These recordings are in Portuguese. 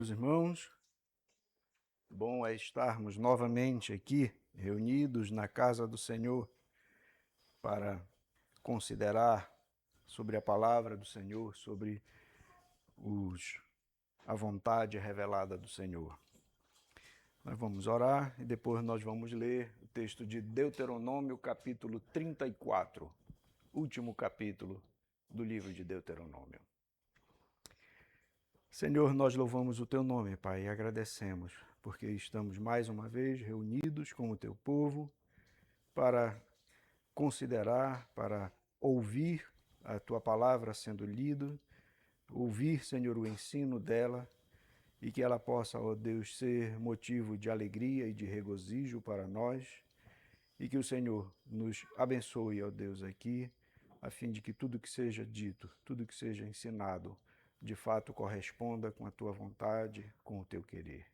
Meus irmãos, bom é estarmos novamente aqui, reunidos na casa do Senhor, para considerar sobre a palavra do Senhor, sobre a vontade revelada do Senhor. Nós vamos orar e depois nós vamos ler o texto de Deuteronômio, capítulo 34, último capítulo do livro de Deuteronômio. Senhor, nós louvamos o Teu nome, Pai, e agradecemos, porque estamos mais uma vez reunidos como Teu povo para considerar, para ouvir a Tua palavra sendo lida, ouvir, Senhor, o ensino dela e que ela possa, ó Deus, ser motivo de alegria e de regozijo para nós e que o Senhor nos abençoe, ó Deus, aqui, a fim de que tudo que seja dito, tudo que seja ensinado, de fato corresponda com a Tua vontade, com o Teu querer.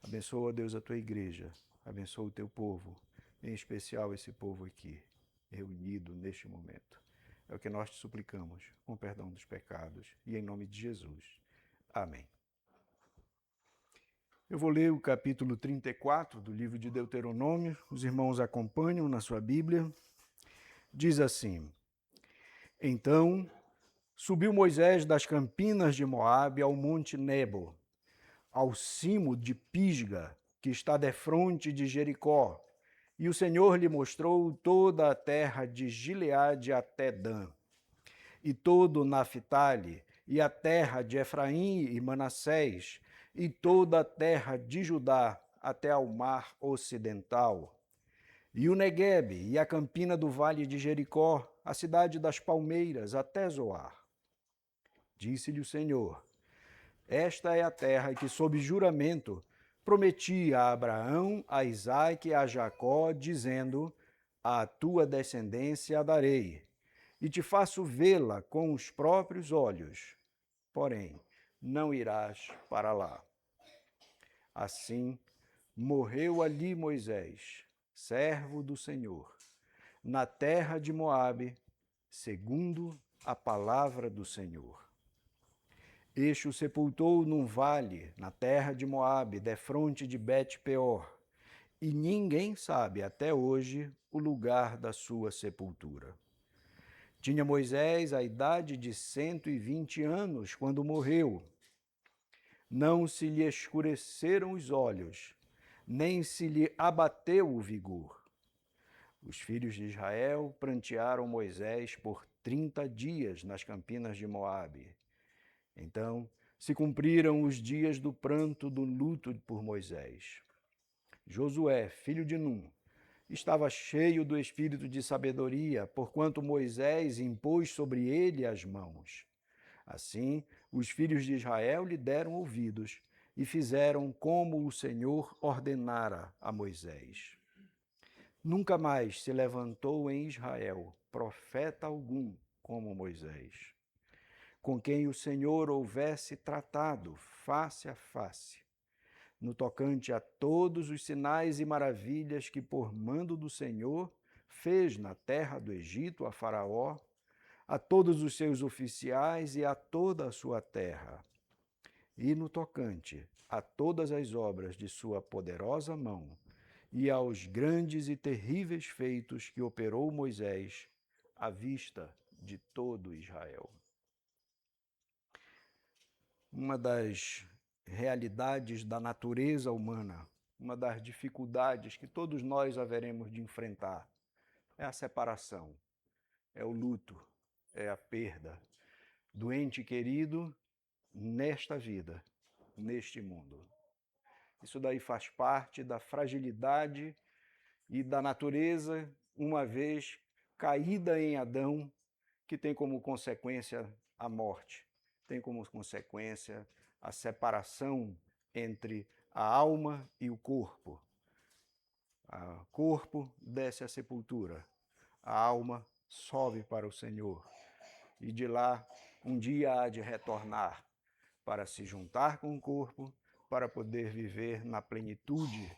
Abençoa, Deus, a Tua igreja, abençoa o Teu povo, em especial esse povo aqui, reunido neste momento. É o que nós te suplicamos, com perdão dos pecados, e em nome de Jesus. Amém. Eu vou ler o capítulo 34 do livro de Deuteronômio, os irmãos acompanham na sua Bíblia. Diz assim: Então subiu Moisés das campinas de Moabe ao monte Nebo, ao cimo de Pisga, que está defronte de Jericó, e o Senhor lhe mostrou toda a terra de Gileade até Dan, e todo Naphtali, e a terra de Efraim e Manassés, e toda a terra de Judá até ao mar ocidental, e o Neguebe, e a campina do vale de Jericó, a cidade das palmeiras, até Zoar. Disse-lhe o Senhor: Esta é a terra que, sob juramento, prometi a Abraão, a Isaque e a Jacó, dizendo: A tua descendência a darei, e te faço vê-la com os próprios olhos. Porém, não irás para lá. Assim, morreu ali Moisés, servo do Senhor, na terra de Moabe, segundo a palavra do Senhor. Este o sepultou num vale, na terra de Moabe, defronte de Bet-peor, e ninguém sabe até hoje o lugar da sua sepultura. Tinha Moisés a idade de 120 anos quando morreu. Não se lhe escureceram os olhos, nem se lhe abateu o vigor. Os filhos de Israel prantearam Moisés por 30 dias nas campinas de Moabe. Então se cumpriram os dias do pranto do luto por Moisés. Josué, filho de Num, estava cheio do espírito de sabedoria, porquanto Moisés impôs sobre ele as mãos. Assim, os filhos de Israel lhe deram ouvidos e fizeram como o Senhor ordenara a Moisés. Nunca mais se levantou em Israel profeta algum como Moisés, com quem o Senhor houvesse tratado face a face, no tocante a todos os sinais e maravilhas que, por mando do Senhor, fez na terra do Egito a Faraó, a todos os seus oficiais e a toda a sua terra, e no tocante a todas as obras de sua poderosa mão, e aos grandes e terríveis feitos que operou Moisés à vista de todo Israel. Uma das realidades da natureza humana, uma das dificuldades que todos nós haveremos de enfrentar, é a separação, é o luto, é a perda do ente querido nesta vida, neste mundo. Isso daí faz parte da fragilidade e da natureza, uma vez caída em Adão, que tem como consequência a morte, tem como consequência a separação entre a alma e o corpo. O corpo desce à sepultura, a alma sobe para o Senhor, e de lá um dia há de retornar para se juntar com o corpo, para poder viver na plenitude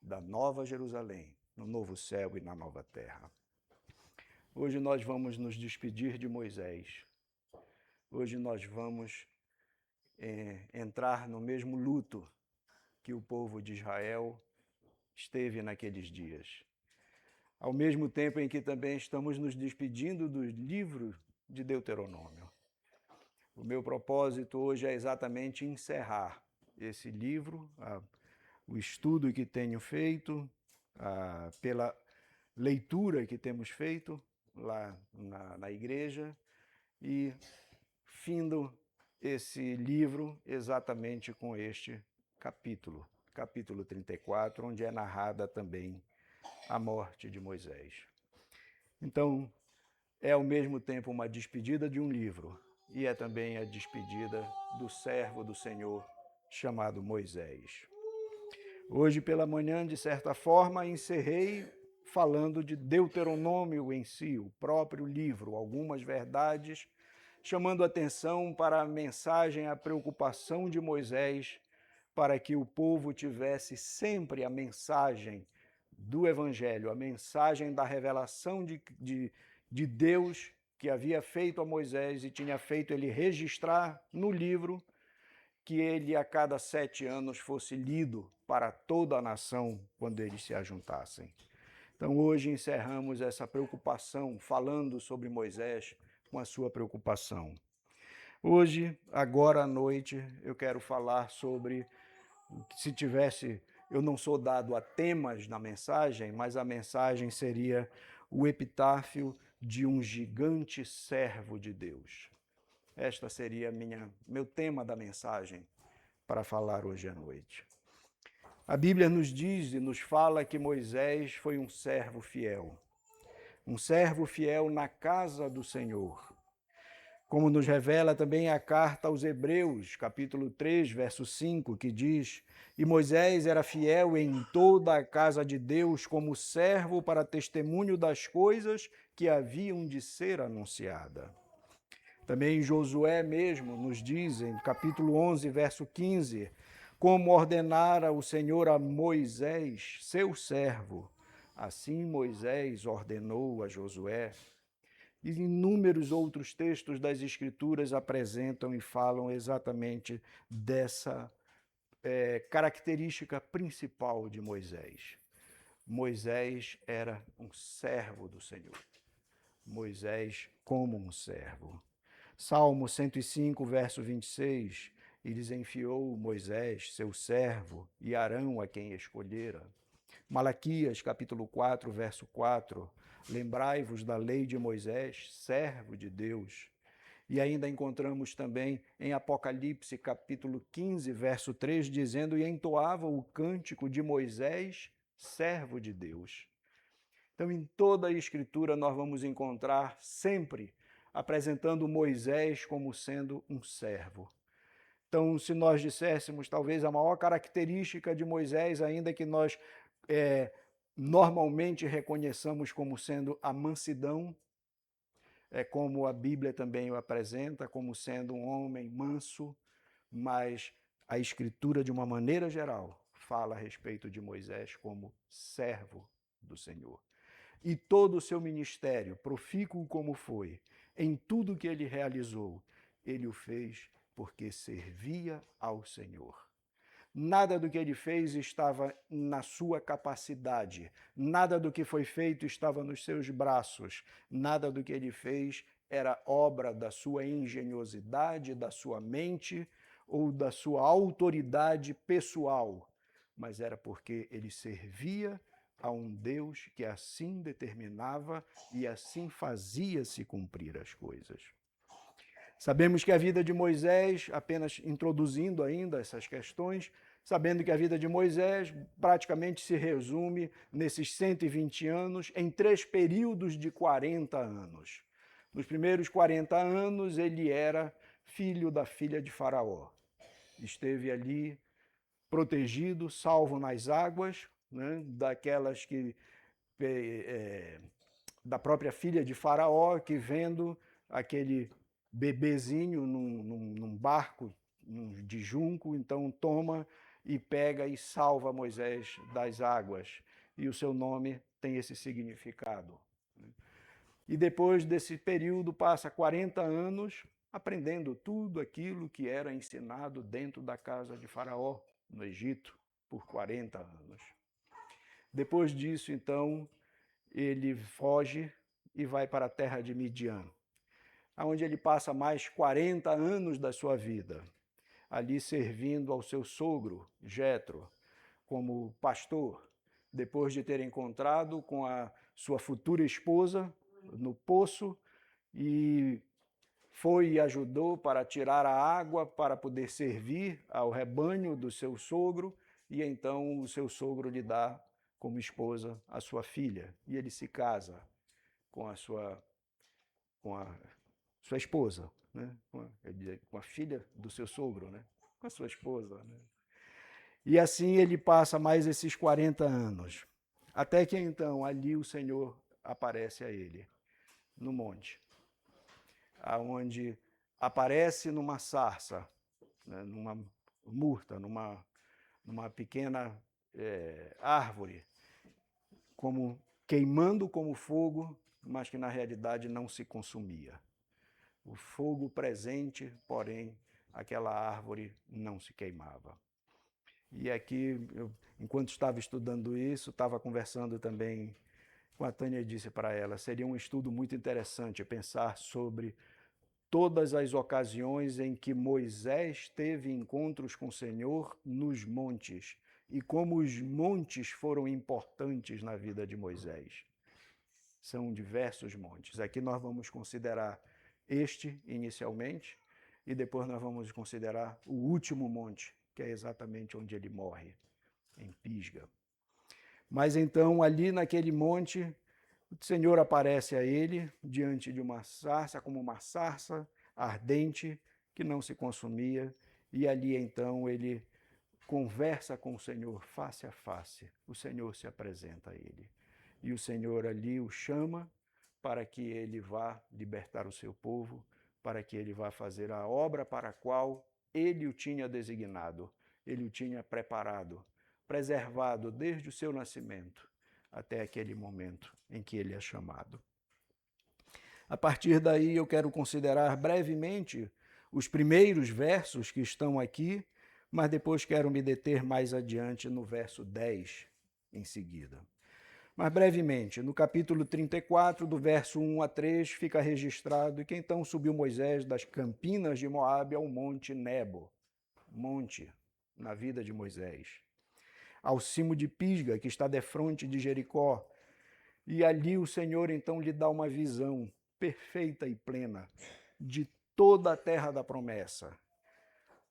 da nova Jerusalém, no novo céu e na nova terra. Hoje nós vamos nos despedir de Moisés. Hoje nós vamos entrar no mesmo luto que o povo de Israel esteve naqueles dias. Ao mesmo tempo em que também estamos nos despedindo do livro de Deuteronômio. O meu propósito hoje é exatamente encerrar esse livro, o estudo que tenho feito, pela leitura que temos feito lá na igreja, e findo esse livro exatamente com este capítulo, capítulo 34, onde é narrada também a morte de Moisés. Então, é ao mesmo tempo uma despedida de um livro e é também a despedida do servo do Senhor chamado Moisés. Hoje pela manhã, de certa forma, encerrei falando de Deuteronômio em si, o próprio livro, algumas verdades, chamando atenção para a mensagem, a preocupação de Moisés para que o povo tivesse sempre a mensagem do Evangelho, a mensagem da revelação de Deus que havia feito a Moisés e tinha feito ele registrar no livro, que ele a cada 7 anos fosse lido para toda a nação quando eles se ajuntassem. Então hoje encerramos essa preocupação falando sobre Moisés com a sua preocupação. Hoje, agora à noite, eu quero falar sobre, se tivesse, eu não sou dado a temas na mensagem, mas a mensagem seria o epitáfio de um gigante servo de Deus. Esta seria meu tema da mensagem para falar hoje à noite. A Bíblia nos diz e nos fala que Moisés foi um servo fiel na casa do Senhor. Como nos revela também a carta aos Hebreus, capítulo 3, verso 5, que diz: E Moisés era fiel em toda a casa de Deus como servo para testemunho das coisas que haviam de ser anunciadas. Também Josué mesmo nos diz, em capítulo 11, verso 15, como ordenara o Senhor a Moisés, seu servo. Assim Moisés ordenou a Josué. E inúmeros outros textos das Escrituras apresentam e falam exatamente dessa característica principal de Moisés. Moisés era um servo do Senhor. Moisés como um servo. Salmo 105, verso 26, e lhes enviou Moisés, seu servo, e Arão, a quem escolhera. Malaquias, capítulo 4, verso 4, lembrai-vos da lei de Moisés, servo de Deus. E ainda encontramos também em Apocalipse, capítulo 15, verso 3, dizendo: E entoava o cântico de Moisés, servo de Deus. Então, em toda a Escritura, nós vamos encontrar sempre apresentando Moisés como sendo um servo. Então, se nós disséssemos, talvez a maior característica de Moisés, ainda que nós normalmente reconheçamos como sendo a mansidão, como a Bíblia também o apresenta, como sendo um homem manso, mas a Escritura, de uma maneira geral, fala a respeito de Moisés como servo do Senhor. E todo o seu ministério, profícuo como foi, em tudo que ele realizou, ele o fez porque servia ao Senhor. Nada do que ele fez estava na sua capacidade, nada do que foi feito estava nos seus braços, nada do que ele fez era obra da sua engenhosidade, da sua mente ou da sua autoridade pessoal, mas era porque ele servia a um Deus que assim determinava e assim fazia se cumprir as coisas. Sabemos que a vida de Moisés, apenas introduzindo ainda essas questões, sabendo que a vida de Moisés praticamente se resume nesses 120 anos em 3 períodos de 40 anos. Nos primeiros 40 anos, ele era filho da filha de Faraó. Esteve ali protegido, salvo nas águas, né, daquelas que da própria filha de Faraó, que vendo aquele bebezinho num barco de junco, então toma e pega e salva Moisés das águas. E o seu nome tem esse significado. E depois desse período, passa 40 anos, aprendendo tudo aquilo que era ensinado dentro da casa de Faraó, no Egito, por 40 anos. Depois disso, então, ele foge e vai para a terra de Midian, onde ele passa mais 40 anos da sua vida, ali servindo ao seu sogro, Jetro, como pastor, depois de ter encontrado com a sua futura esposa no poço e foi e ajudou para tirar a água para poder servir ao rebanho do seu sogro, e então o seu sogro lhe dá como esposa a sua filha, e ele se casa com a sua esposa, né? Com a filha do seu sogro, né? Com a sua esposa, né? E assim ele passa mais esses 40 anos, até que então ali o Senhor aparece a ele no monte, aonde aparece numa sarça, né, numa murta, numa pequena árvore, como queimando como fogo, mas que na realidade não se consumia. O fogo presente, porém, aquela árvore não se queimava. E aqui, enquanto estava estudando isso, estava conversando também com a Tânia e disse para ela, seria um estudo muito interessante pensar sobre todas as ocasiões em que Moisés teve encontros com o Senhor nos montes e como os montes foram importantes na vida de Moisés. São diversos montes. Aqui nós vamos considerar este inicialmente e depois nós vamos considerar o último monte, que é exatamente onde ele morre, em Pisga. Mas então, ali naquele monte, o Senhor aparece a ele diante de uma sarça, como uma sarça ardente que não se consumia, e ali então ele conversa com o Senhor face a face. O Senhor se apresenta a ele. E o Senhor ali o chama para que ele vá libertar o seu povo, para que ele vá fazer a obra para a qual ele o tinha designado, ele o tinha preparado, preservado desde o seu nascimento até aquele momento em que ele é chamado. A partir daí, eu quero considerar brevemente os primeiros versos que estão aqui, mas depois quero me deter mais adiante no verso 10 em seguida. Mas brevemente, no capítulo 34, do verso 1 a 3, fica registrado que então subiu Moisés das campinas de Moabe ao monte Nebo, monte na vida de Moisés, ao cimo de Pisga, que está defronte de Jericó, e ali o Senhor então lhe dá uma visão perfeita e plena de toda a terra da promessa.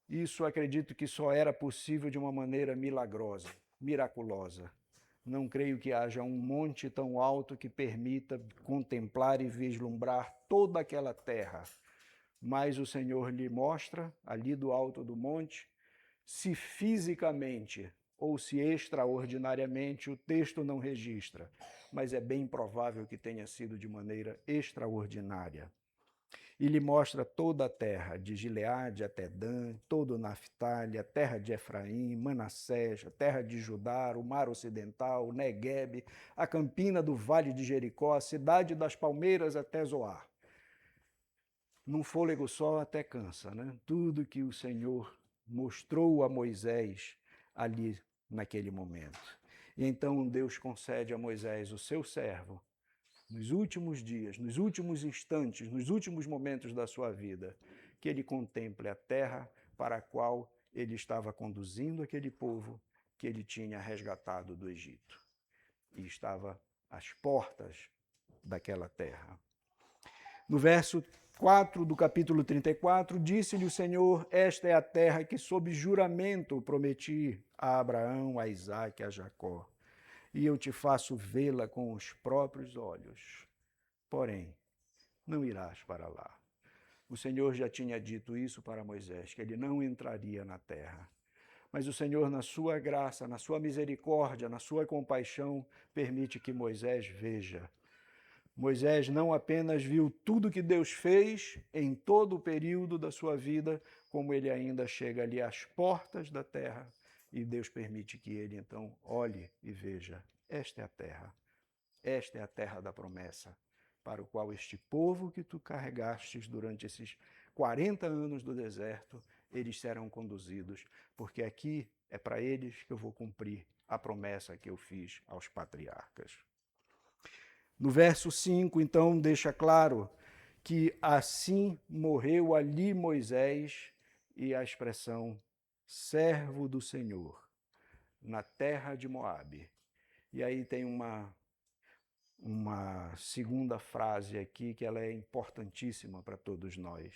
Isso acredito que só era possível de uma maneira milagrosa, miraculosa. Não creio que haja um monte tão alto que permita contemplar e vislumbrar toda aquela terra. Mas o Senhor lhe mostra, ali do alto do monte, se fisicamente ou se extraordinariamente, o texto não registra, mas é bem provável que tenha sido de maneira extraordinária. E lhe mostra toda a terra, de Gileade até Dan, todo o Naftali, a terra de Efraim, Manassés, a terra de Judá, o mar ocidental, o Neguebe, a campina do vale de Jericó, a cidade das palmeiras até Zoar. Num fôlego só até cansa, né? Tudo que o Senhor mostrou a Moisés ali naquele momento. E então Deus concede a Moisés, o seu servo, nos últimos dias, nos últimos instantes, nos últimos momentos da sua vida, que ele contemple a terra para a qual ele estava conduzindo aquele povo que ele tinha resgatado do Egito. E estava às portas daquela terra. No verso 4 do capítulo 34, disse-lhe o Senhor, esta é a terra que sob juramento prometi a Abraão, a Isaque e a Jacó, e eu te faço vê-la com os próprios olhos. Porém, não irás para lá. O Senhor já tinha dito isso para Moisés, que ele não entraria na terra. Mas o Senhor, na sua graça, na sua misericórdia, na sua compaixão, permite que Moisés veja. Moisés não apenas viu tudo que Deus fez em todo o período da sua vida, como ele ainda chega ali às portas da terra, e Deus permite que ele então olhe e veja, esta é a terra da promessa, para o qual este povo que tu carregastes durante esses 40 anos do deserto, eles serão conduzidos, porque aqui é para eles que eu vou cumprir a promessa que eu fiz aos patriarcas. No verso 5, então, deixa claro que assim morreu ali Moisés, e a expressão servo do Senhor, na terra de Moabe. E aí tem uma segunda frase aqui que ela é importantíssima para todos nós.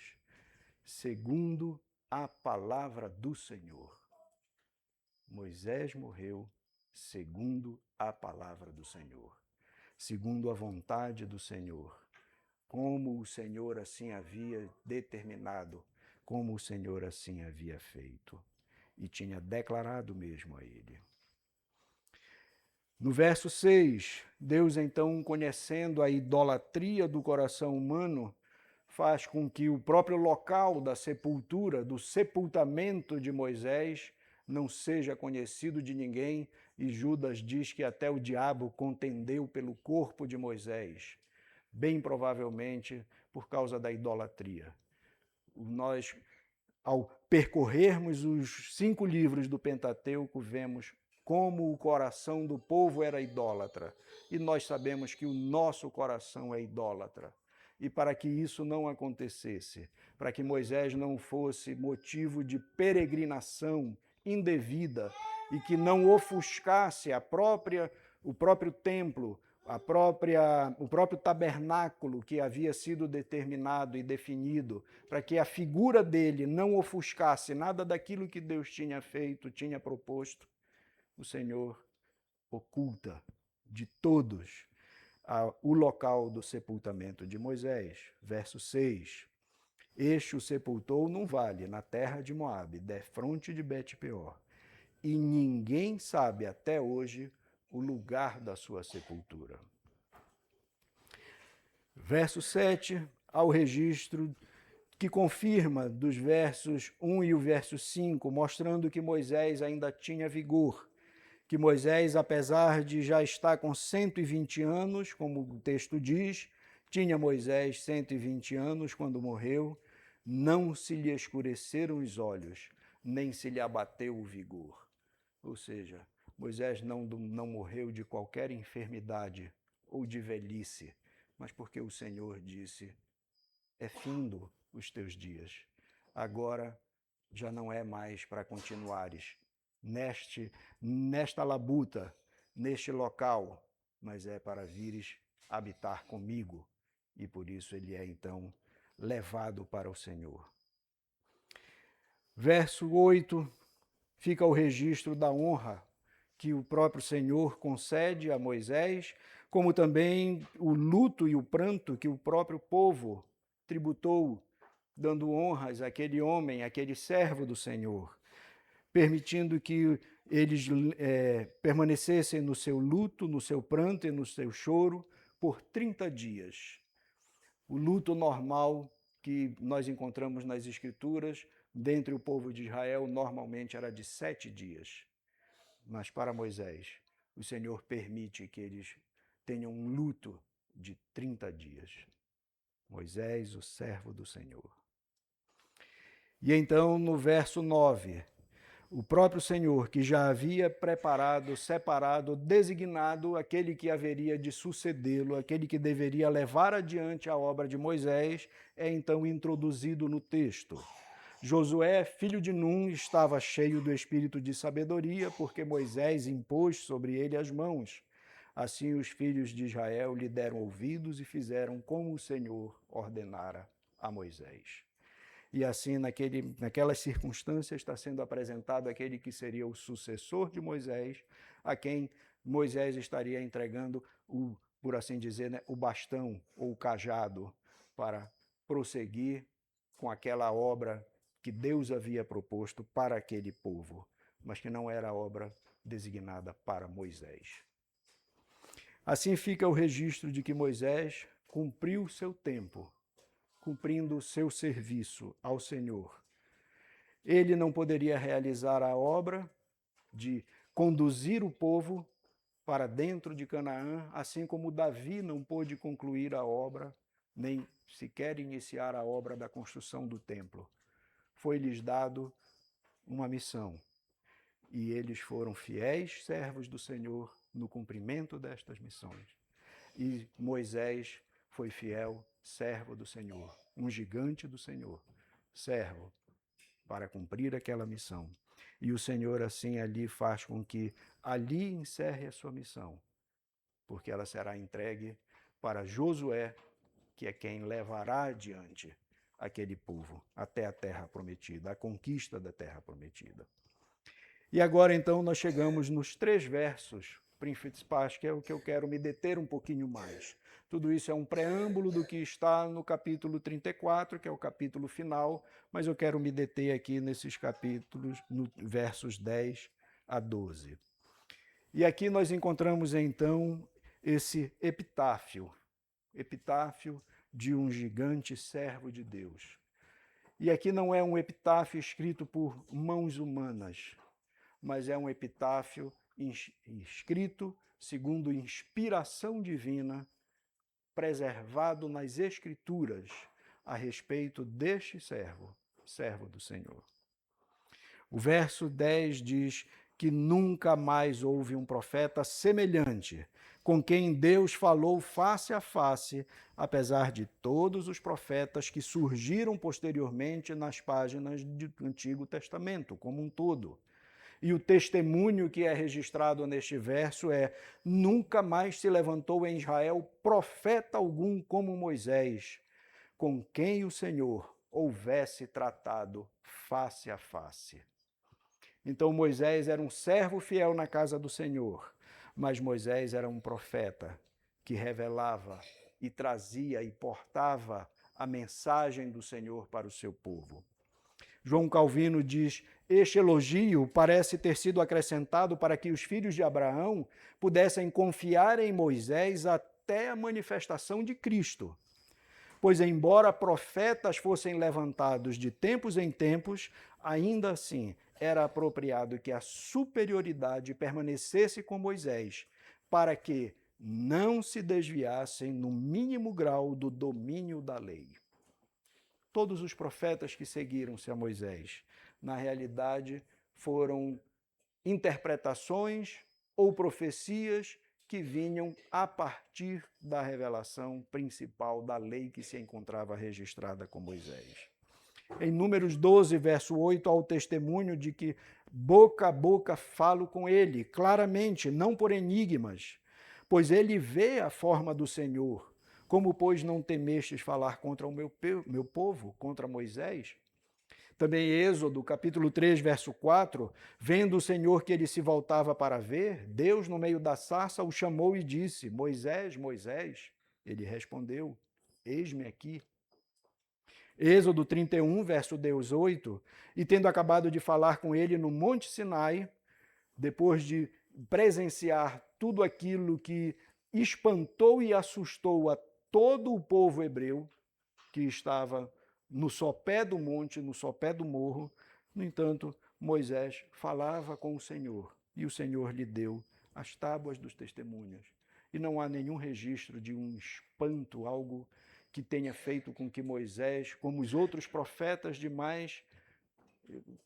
Segundo a palavra do Senhor. Moisés morreu segundo a palavra do Senhor, segundo a vontade do Senhor, como o Senhor assim havia determinado, como o Senhor assim havia feito, e tinha declarado mesmo a ele. No verso 6, Deus então, conhecendo a idolatria do coração humano, faz com que o próprio local da sepultura, do sepultamento de Moisés, não seja conhecido de ninguém, e Judas diz que até o diabo contendeu pelo corpo de Moisés, bem provavelmente por causa da idolatria. Nós, ao percorrermos os 5 livros do Pentateuco, vemos como o coração do povo era idólatra, e nós sabemos que o nosso coração é idólatra. E para que isso não acontecesse, para que Moisés não fosse motivo de peregrinação indevida e que não ofuscasse o próprio templo, o próprio tabernáculo que havia sido determinado e definido, para que a figura dele não ofuscasse nada daquilo que Deus tinha feito, tinha proposto, o Senhor oculta de todos o local do sepultamento de Moisés. Verso 6. Este o sepultou num vale, na terra de Moabe, defronte de Bet-peor. E ninguém sabe até hoje o lugar da sua sepultura. Verso 7, ao registro que confirma dos versos 1 e o verso 5, mostrando que Moisés ainda tinha vigor, que Moisés, apesar de já estar com 120 anos, como o texto diz, tinha Moisés 120 anos quando morreu, não se lhe escureceram os olhos, nem se lhe abateu o vigor. Ou seja, Moisés não morreu de qualquer enfermidade ou de velhice, mas porque o Senhor disse, é findo os teus dias. Agora já não é mais para continuares nesta labuta, neste local, mas é para vires habitar comigo. E por isso ele é então levado para o Senhor. Verso 8, fica o registro da honra que o próprio Senhor concede a Moisés, como também o luto e o pranto que o próprio povo tributou, dando honras àquele homem, àquele servo do Senhor, permitindo que eles permanecessem no seu luto, no seu pranto e no seu choro por 30 dias. O luto normal que nós encontramos nas Escrituras, dentre o povo de Israel, normalmente era de 7 dias. Mas para Moisés, o Senhor permite que eles tenham um luto de 30 dias. Moisés, o servo do Senhor. E então, no verso 9, o próprio Senhor, que já havia preparado, separado, designado aquele que haveria de sucedê-lo, aquele que deveria levar adiante a obra de Moisés, é então introduzido no texto. Josué, filho de Num, estava cheio do espírito de sabedoria, porque Moisés impôs sobre ele as mãos. Assim os filhos de Israel lhe deram ouvidos e fizeram como o Senhor ordenara a Moisés. E assim, naquelas circunstâncias, está sendo apresentado aquele que seria o sucessor de Moisés, a quem Moisés estaria entregando, por assim dizer, né, o bastão ou o cajado para prosseguir com aquela obra que Deus havia proposto para aquele povo, mas que não era a obra designada para Moisés. Assim fica o registro de que Moisés cumpriu seu tempo, cumprindo o seu serviço ao Senhor. Ele não poderia realizar a obra de conduzir o povo para dentro de Canaã, assim como Davi não pôde concluir a obra nem sequer iniciar a obra da construção do templo. Foi-lhes dado uma missão, e eles foram fiéis servos do Senhor no cumprimento destas missões. E Moisés foi fiel servo do Senhor, um gigante do Senhor, servo para cumprir aquela missão. E o Senhor assim ali faz com que ali encerre a sua missão, porque ela será entregue para Josué, que é quem levará adiante aquele povo até a terra prometida, a conquista da terra prometida. E agora então nós chegamos nos 3 versos principais, que é o que eu quero me deter um pouquinho mais. Tudo isso é um preâmbulo do que está no capítulo 34, que é o capítulo final, mas eu quero me deter aqui nesses capítulos, no versos 10 a 12. E aqui nós encontramos então esse epitáfio de um gigante servo de Deus. E aqui não é um epitáfio escrito por mãos humanas, mas é um epitáfio escrito segundo inspiração divina, preservado nas Escrituras a respeito deste servo do Senhor. O verso 10 diz que nunca mais houve um profeta semelhante, com quem Deus falou face a face, apesar de todos os profetas que surgiram posteriormente nas páginas do Antigo Testamento como um todo. E o testemunho que é registrado neste verso é: nunca mais se levantou em Israel profeta algum como Moisés, com quem o Senhor houvesse tratado face a face. Então Moisés era um servo fiel na casa do Senhor, mas Moisés era um profeta que revelava e trazia e portava a mensagem do Senhor para o seu povo. João Calvino diz: este elogio parece ter sido acrescentado para que os filhos de Abraão pudessem confiar em Moisés até a manifestação de Cristo. Pois, embora profetas fossem levantados de tempos em tempos, ainda assim era apropriado que a superioridade permanecesse com Moisés, para que não se desviassem no mínimo grau do domínio da lei. Todos os profetas que seguiram-se a Moisés, na realidade, foram interpretações ou profecias que vinham a partir da revelação principal da lei que se encontrava registrada com Moisés. Em Números 12, verso 8, há o testemunho de que boca a boca falo com ele, claramente, não por enigmas, pois ele vê a forma do Senhor. Como, pois, não temestes falar contra o meu povo, contra Moisés? Também Êxodo, capítulo 3, verso 4, vendo o Senhor que ele se voltava para ver, Deus, no meio da sarça, o chamou e disse: Moisés, Moisés. Ele respondeu: eis-me aqui. Êxodo 31, verso 18, e tendo acabado de falar com ele no Monte Sinai, depois de presenciar tudo aquilo que espantou e assustou a todo o povo hebreu que estava no sopé do monte, no sopé do morro, no entanto, Moisés falava com o Senhor e o Senhor lhe deu as tábuas dos testemunhos. E não há nenhum registro de um espanto, algo que tenha feito com que Moisés, como os outros profetas demais,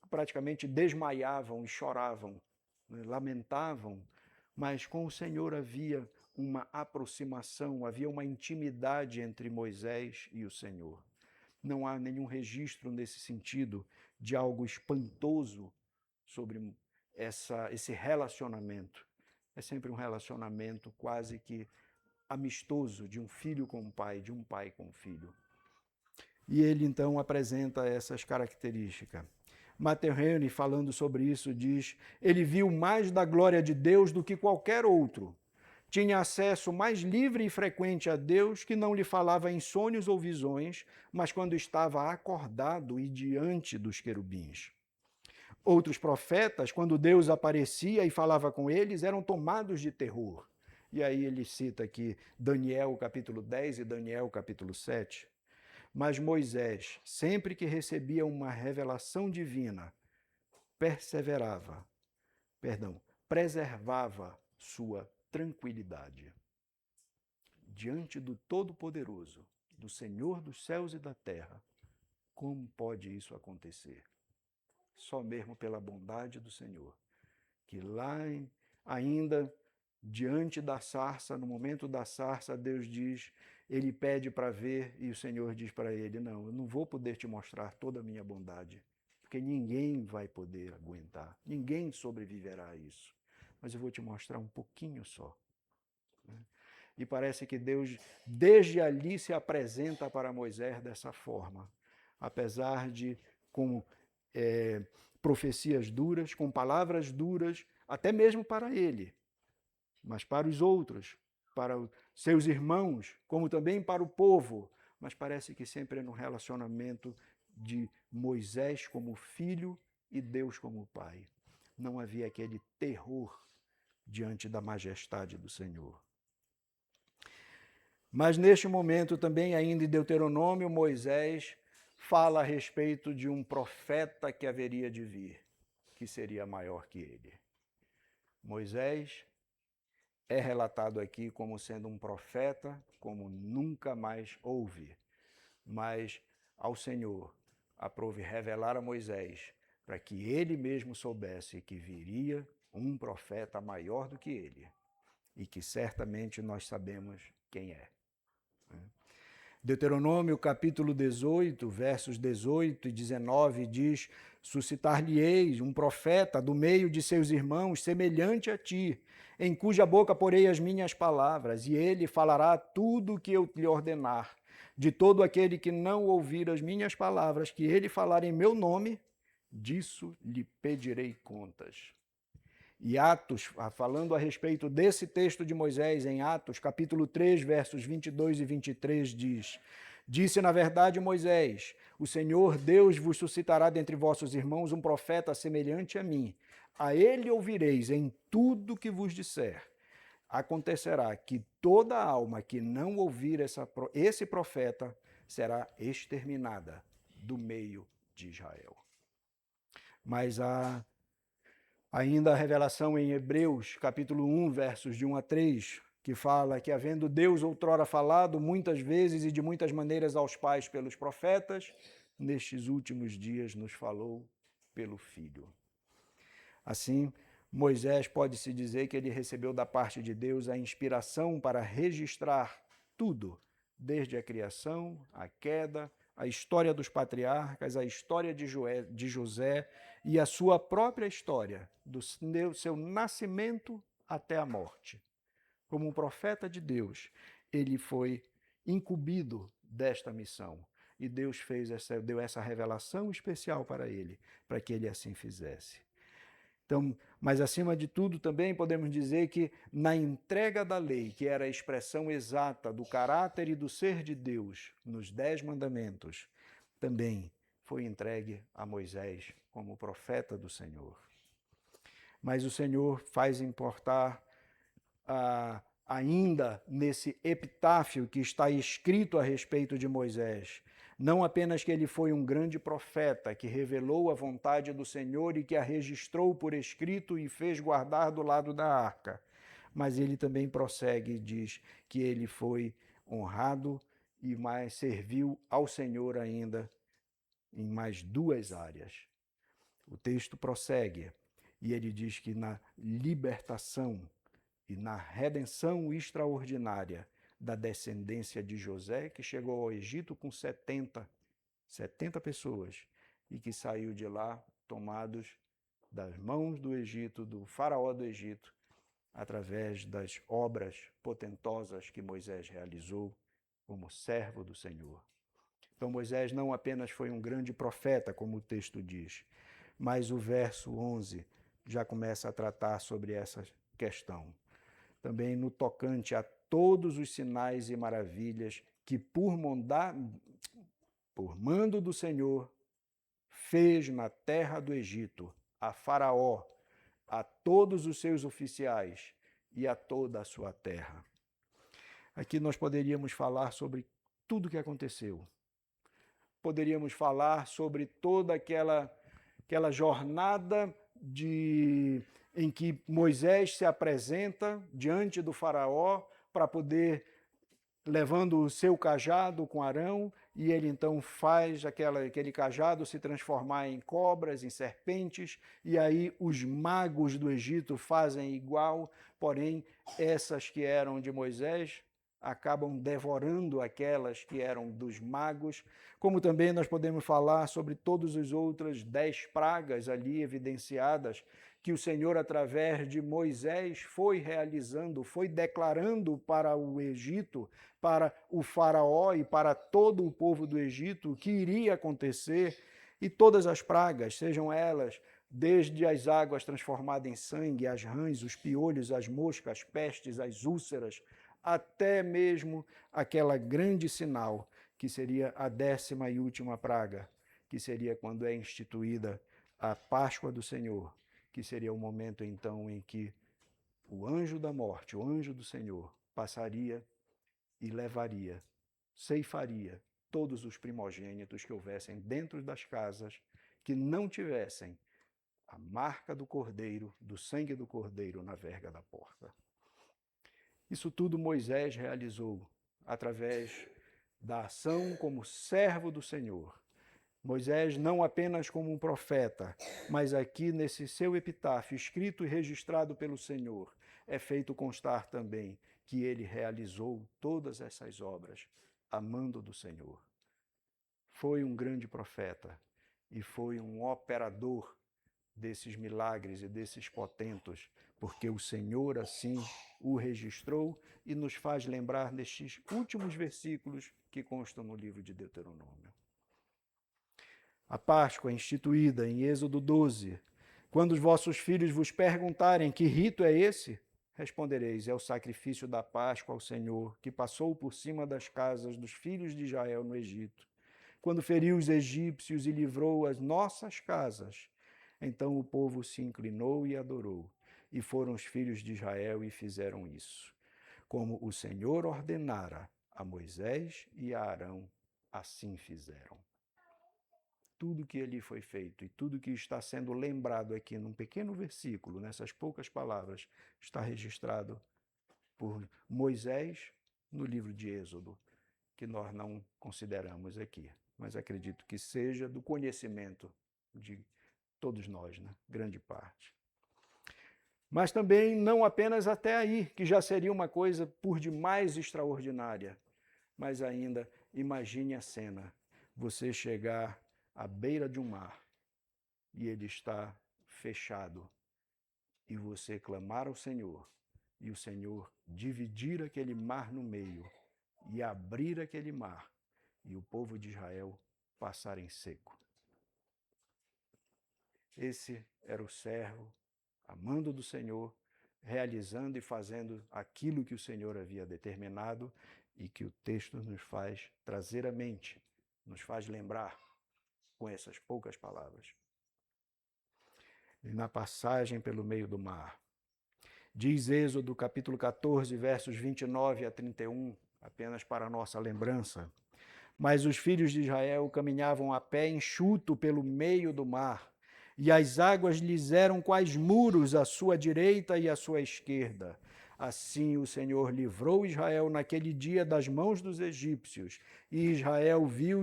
praticamente desmaiavam e choravam, lamentavam, mas com o Senhor havia uma aproximação, havia uma intimidade entre Moisés e o Senhor. Não há nenhum registro nesse sentido de algo espantoso sobre esse relacionamento. É sempre um relacionamento quase que amistoso de um filho com um pai, de um pai com um filho. E ele então apresenta essas características. Matthew Henry, falando sobre isso, diz: ele viu mais da glória de Deus do que qualquer outro. Tinha acesso mais livre e frequente a Deus, que não lhe falava em sonhos ou visões, mas quando estava acordado e diante dos querubins. Outros profetas, quando Deus aparecia e falava com eles, eram tomados de terror. E aí ele cita aqui Daniel capítulo 10 e Daniel capítulo 7. Mas Moisés, sempre que recebia uma revelação divina, preservava sua tranquilidade diante do Todo-Poderoso, do Senhor dos céus e da terra. Como pode isso acontecer? Só mesmo pela bondade do Senhor, que lá ainda diante da sarça, no momento da sarça, Deus diz, ele pede para ver e o Senhor diz para ele, não, eu não vou poder te mostrar toda a minha bondade, porque ninguém vai poder aguentar, ninguém sobreviverá a isso, mas eu vou te mostrar um pouquinho só. E parece que Deus, desde ali, se apresenta para Moisés dessa forma, apesar de com profecias duras, com palavras duras, até mesmo para ele, mas para os outros, para os seus irmãos, como também para o povo. Mas parece que sempre é no relacionamento de Moisés como filho e Deus como pai. Não havia aquele terror diante da majestade do Senhor. Mas neste momento também, ainda em Deuteronômio, Moisés fala a respeito de um profeta que haveria de vir, que seria maior que ele. Moisés é relatado aqui como sendo um profeta, como nunca mais houve. Mas ao Senhor aprove revelar a Moisés para que ele mesmo soubesse que viria um profeta maior do que ele e que certamente nós sabemos quem é. Deuteronômio capítulo 18, versos 18 e 19 diz: suscitar-lhe-eis um profeta do meio de seus irmãos, semelhante a ti, em cuja boca porei as minhas palavras, e ele falará tudo o que eu lhe ordenar. De todo aquele que não ouvir as minhas palavras, que ele falar em meu nome, disso lhe pedirei contas. E Atos, falando a respeito desse texto de Moisés, em Atos, capítulo 3, versos 22 e 23, diz: disse na verdade Moisés, o Senhor Deus vos suscitará dentre vossos irmãos um profeta semelhante a mim. A ele ouvireis em tudo que vos disser. Acontecerá que toda alma que não ouvir esse profeta será exterminada do meio de Israel. Mas ainda a revelação em Hebreus, capítulo 1, versos de 1 a 3, que fala que, havendo Deus outrora falado muitas vezes e de muitas maneiras aos pais pelos profetas, nestes últimos dias nos falou pelo Filho. Assim, Moisés pode-se dizer que ele recebeu da parte de Deus a inspiração para registrar tudo, desde a criação, a queda, a história dos patriarcas, a história de José e a sua própria história, do seu nascimento até a morte. Como um profeta de Deus, ele foi incumbido desta missão. E Deus deu essa revelação especial para ele, para que ele assim fizesse. Então, mas acima de tudo também podemos dizer que na entrega da lei, que era a expressão exata do caráter e do ser de Deus nos 10 mandamentos, também foi entregue a Moisés como profeta do Senhor. Mas o Senhor faz importar ainda nesse epitáfio que está escrito a respeito de Moisés, não apenas que ele foi um grande profeta que revelou a vontade do Senhor e que a registrou por escrito e fez guardar do lado da arca, mas ele também prossegue e diz que ele foi honrado e mais serviu ao Senhor ainda em mais 2 áreas. O texto prossegue e ele diz que na libertação e na redenção extraordinária da descendência de José, que chegou ao Egito com 70 pessoas, e que saiu de lá tomados das mãos do Egito, do faraó do Egito, através das obras potentosas que Moisés realizou como servo do Senhor. Então Moisés não apenas foi um grande profeta, como o texto diz, mas o verso 11 já começa a tratar sobre essa questão. Também no tocante a todos os sinais e maravilhas que por mando do Senhor fez na terra do Egito, a Faraó, a todos os seus oficiais e a toda a sua terra. Aqui nós poderíamos falar sobre tudo o que aconteceu. Poderíamos falar sobre toda aquela jornada em que Moisés se apresenta diante do faraó para poder levando o seu cajado com Arão, e ele então faz aquele cajado se transformar em cobras, em serpentes, e aí os magos do Egito fazem igual, porém essas que eram de Moisés acabam devorando aquelas que eram dos magos, como também nós podemos falar sobre todas as outras 10 pragas ali evidenciadas, que o Senhor, através de Moisés, foi realizando, foi declarando para o Egito, para o faraó e para todo o povo do Egito, o que iria acontecer, e todas as pragas, sejam elas desde as águas transformadas em sangue, as rãs, os piolhos, as moscas, as pestes, as úlceras, até mesmo aquela grande sinal, que seria a 10ª e última praga, que seria quando é instituída a Páscoa do Senhor, que seria o momento então em que o anjo da morte, o anjo do Senhor, passaria e levaria, ceifaria todos os primogênitos que houvessem dentro das casas que não tivessem a marca do cordeiro, do sangue do cordeiro na verga da porta. Isso tudo Moisés realizou através da ação como servo do Senhor. Moisés não apenas como um profeta, mas aqui nesse seu epitáfio, escrito e registrado pelo Senhor, é feito constar também que ele realizou todas essas obras, amando do Senhor. Foi um grande profeta e foi um operador desses milagres e desses potentos, porque o Senhor assim o registrou e nos faz lembrar nestes últimos versículos que constam no livro de Deuteronômio. A Páscoa é instituída em Êxodo 12. Quando os vossos filhos vos perguntarem que rito é esse, respondereis, é o sacrifício da Páscoa ao Senhor, que passou por cima das casas dos filhos de Israel no Egito, quando feriu os egípcios e livrou as nossas casas. Então o povo se inclinou e adorou, e foram os filhos de Israel e fizeram isso. Como o Senhor ordenara a Moisés e a Arão, assim fizeram. Tudo que ali foi feito e tudo que está sendo lembrado aqui num pequeno versículo, nessas poucas palavras, está registrado por Moisés no livro de Êxodo, que nós não consideramos aqui, mas acredito que seja do conhecimento de todos nós, né? Grande parte. Mas também não apenas até aí, que já seria uma coisa por demais extraordinária, mas ainda imagine a cena, você chegar à beira de um mar e ele está fechado e você clamar ao Senhor e o Senhor dividir aquele mar no meio e abrir aquele mar e o povo de Israel passar em seco. Esse era o servo, amando do Senhor, realizando e fazendo aquilo que o Senhor havia determinado e que o texto nos faz trazer à mente, nos faz lembrar com essas poucas palavras. E na passagem pelo meio do mar, diz Êxodo capítulo 14, versos 29 a 31, apenas para nossa lembrança. Mas os filhos de Israel caminhavam a pé enxuto pelo meio do mar, e as águas lhes eram quais muros à sua direita e à sua esquerda. Assim o Senhor livrou Israel naquele dia das mãos dos egípcios, e Israel viu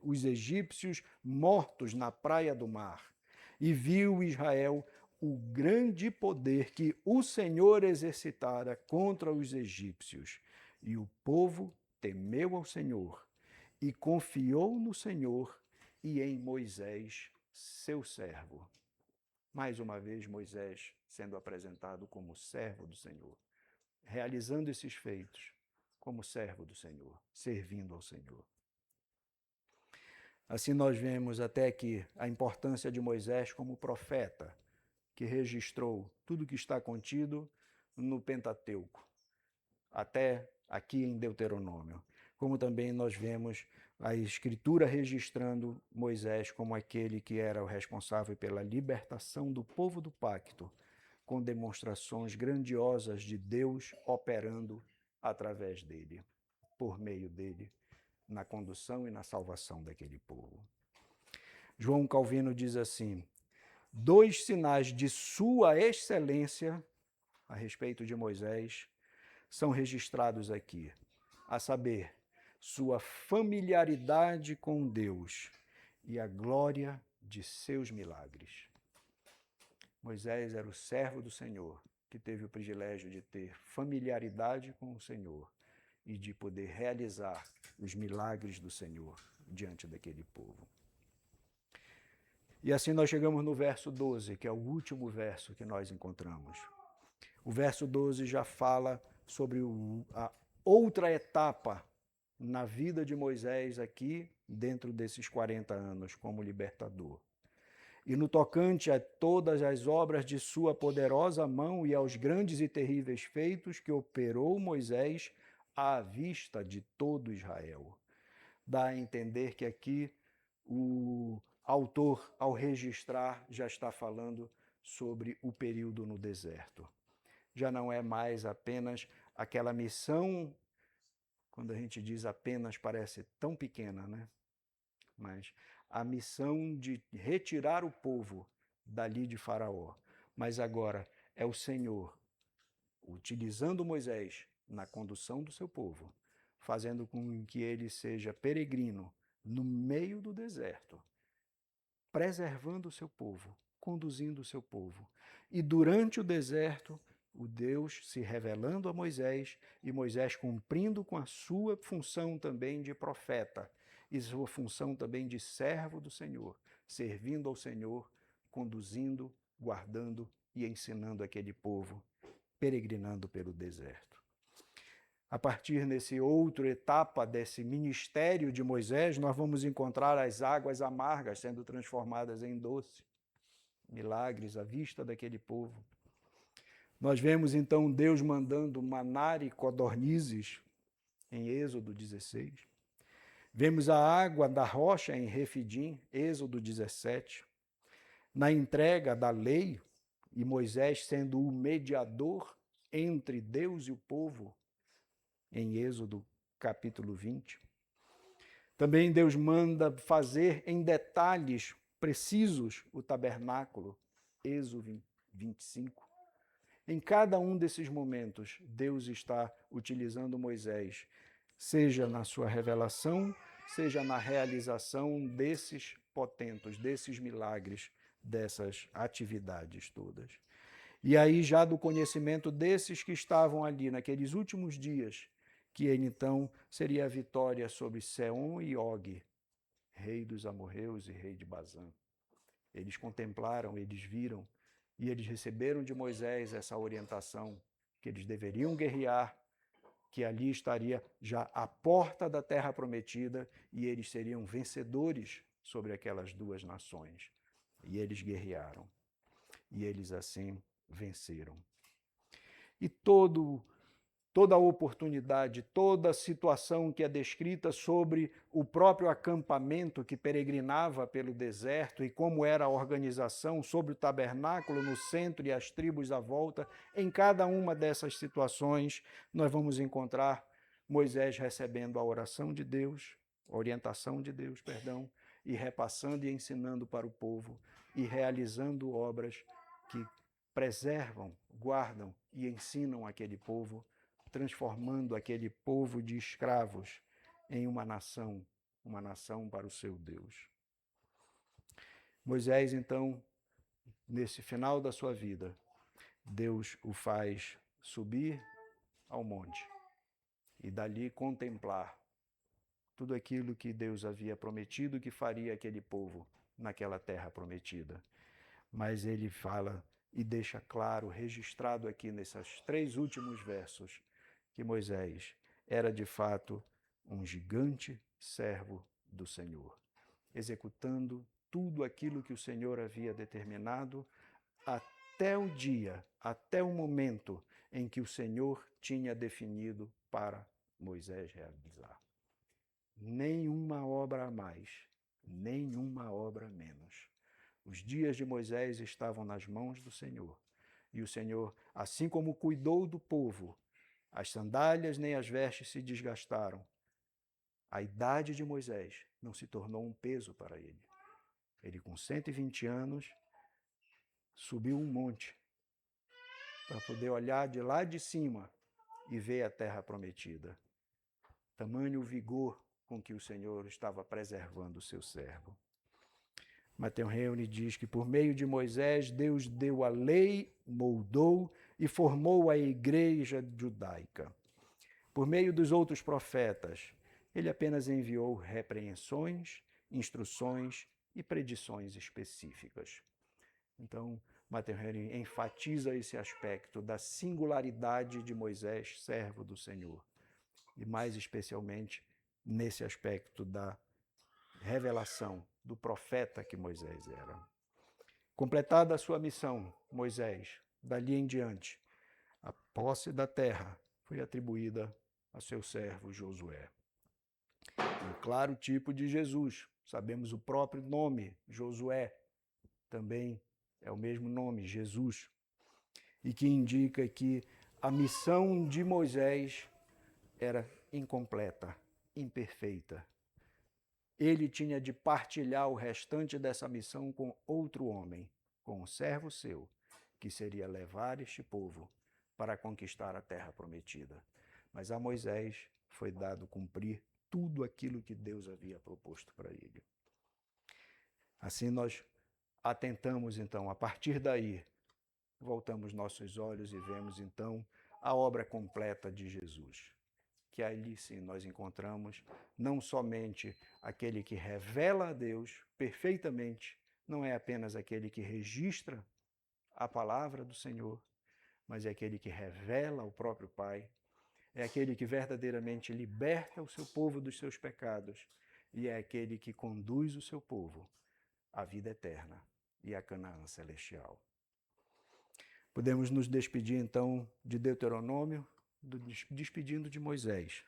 os egípcios mortos na praia do mar. E viu Israel o grande poder que o Senhor exercitara contra os egípcios. E o povo temeu ao Senhor e confiou no Senhor e em Moisés, seu servo. Mais uma vez, Moisés sendo apresentado como servo do Senhor, realizando esses feitos como servo do Senhor, servindo ao Senhor. Assim nós vemos até aqui a importância de Moisés como profeta, que registrou tudo que está contido no Pentateuco, até aqui em Deuteronômio. Como também nós vemos a Escritura registrando Moisés como aquele que era o responsável pela libertação do povo do pacto, com demonstrações grandiosas de Deus operando através dele, por meio dele, na condução e na salvação daquele povo. João Calvino diz assim: 2 sinais de sua excelência a respeito de Moisés são registrados aqui. a saber, sua familiaridade com Deus e a glória de seus milagres. Moisés era o servo do Senhor, que teve o privilégio de ter familiaridade com o Senhor e de poder realizar os milagres do Senhor diante daquele povo. E assim nós chegamos no verso 12, que é o último verso que nós encontramos. O verso 12 já fala sobre a outra etapa na vida de Moisés aqui, dentro desses 40 anos como libertador. E no tocante a todas as obras de sua poderosa mão e aos grandes e terríveis feitos que operou Moisés à vista de todo Israel. Dá a entender que aqui o autor, ao registrar, já está falando sobre o período no deserto. Já não é mais apenas aquela missão, quando a gente diz apenas parece tão pequena, né? Mas a missão de retirar o povo dali de Faraó. Mas agora é o Senhor, utilizando Moisés na condução do seu povo, fazendo com que ele seja peregrino no meio do deserto, preservando o seu povo, conduzindo o seu povo. E durante o deserto, o Deus se revelando a Moisés e Moisés cumprindo com a sua função também de profeta e sua função também de servo do Senhor, servindo ao Senhor, conduzindo, guardando e ensinando aquele povo, peregrinando pelo deserto. A partir desse outra etapa desse ministério de Moisés, nós vamos encontrar as águas amargas sendo transformadas em doce. Milagres à vista daquele povo. Nós vemos então Deus mandando maná e codornizes em Êxodo 16. Vemos a água da rocha em Refidim, Êxodo 17. Na entrega da lei, e Moisés sendo o mediador entre Deus e o povo, em Êxodo capítulo 20. Também Deus manda fazer em detalhes precisos o tabernáculo, Êxodo 25. Em cada um desses momentos, Deus está utilizando Moisés, seja na sua revelação, seja na realização desses potentos, desses milagres, dessas atividades todas. E aí, já do conhecimento desses que estavam ali naqueles últimos dias, que ele então seria a vitória sobre Seom e Og, rei dos amorreus e rei de Bazã. Eles contemplaram, eles viram, e eles receberam de Moisés essa orientação, que eles deveriam guerrear, que ali estaria já a porta da terra prometida, e eles seriam vencedores sobre aquelas duas nações. E eles guerrearam, e eles assim venceram. E toda a oportunidade, toda a situação que é descrita sobre o próprio acampamento que peregrinava pelo deserto e como era a organização, sobre o tabernáculo no centro e as tribos à volta, em cada uma dessas situações nós vamos encontrar Moisés recebendo a oração de Deus, a orientação de Deus, perdão, e repassando e ensinando para o povo e realizando obras que preservam, guardam e ensinam aquele povo, transformando aquele povo de escravos em uma nação para o seu Deus. Moisés, então, nesse final da sua vida, Deus o faz subir ao monte e dali contemplar tudo aquilo que Deus havia prometido que faria aquele povo naquela terra prometida. Mas ele fala e deixa claro, registrado aqui nesses 3 últimos versos, que Moisés era de fato um gigante servo do Senhor, executando tudo aquilo que o Senhor havia determinado até o dia, até o momento em que o Senhor tinha definido para Moisés realizar. Nenhuma obra a mais, nenhuma obra a menos. Os dias de Moisés estavam nas mãos do Senhor. E o Senhor, assim como cuidou do povo, as sandálias nem as vestes se desgastaram. A idade de Moisés não se tornou um peso para ele. Ele, com 120 anos, subiu um monte para poder olhar de lá de cima e ver a terra prometida. Tamanho o vigor com que o Senhor estava preservando o seu servo. Matthew Henry diz que por meio de Moisés, Deus deu a lei, moldou e formou a igreja judaica. Por meio dos outros profetas, ele apenas enviou repreensões, instruções e predições específicas. Então, Matthew Henry enfatiza esse aspecto da singularidade de Moisés, servo do Senhor, e mais especialmente nesse aspecto da revelação do profeta que Moisés era. Completada a sua missão, Moisés, dali em diante, a posse da terra foi atribuída a seu servo Josué. Um claro tipo de Jesus, sabemos o próprio nome, Josué, também é o mesmo nome, Jesus, e que indica que a missão de Moisés era incompleta, imperfeita. Ele tinha de partilhar o restante dessa missão com outro homem, com um servo seu, que seria levar este povo para conquistar a terra prometida. Mas a Moisés foi dado cumprir tudo aquilo que Deus havia proposto para ele. Assim nós atentamos então, a partir daí, voltamos nossos olhos e vemos então a obra completa de Jesus. Que ali sim nós encontramos não somente aquele que revela a Deus perfeitamente, não é apenas aquele que registra a palavra do Senhor, mas é aquele que revela o próprio Pai, é aquele que verdadeiramente liberta o seu povo dos seus pecados e é aquele que conduz o seu povo à vida eterna e à Canaã celestial. Podemos nos despedir então de Deuteronômio, despedindo de Moisés.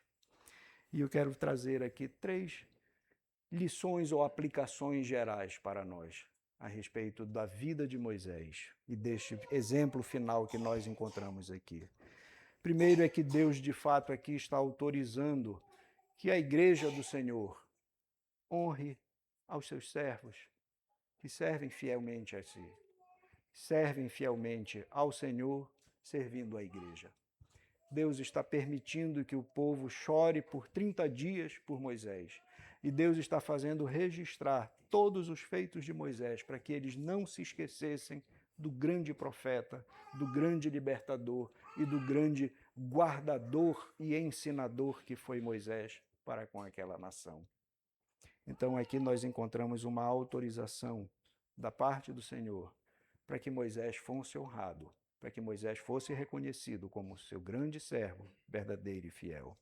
E eu quero trazer aqui 3 lições ou aplicações gerais para nós a respeito da vida de Moisés e deste exemplo final que nós encontramos aqui. Primeiro é que Deus, de fato, aqui está autorizando que a igreja do Senhor honre aos seus servos, que servem fielmente a si, servem fielmente ao Senhor, servindo a igreja. Deus está permitindo que o povo chore por 30 dias por Moisés. E Deus está fazendo registrar todos os feitos de Moisés para que eles não se esquecessem do grande profeta, do grande libertador e do grande guardador e ensinador que foi Moisés para com aquela nação. Então aqui nós encontramos uma autorização da parte do Senhor para que Moisés fosse honrado, para que Moisés fosse reconhecido como seu grande servo, verdadeiro e fiel.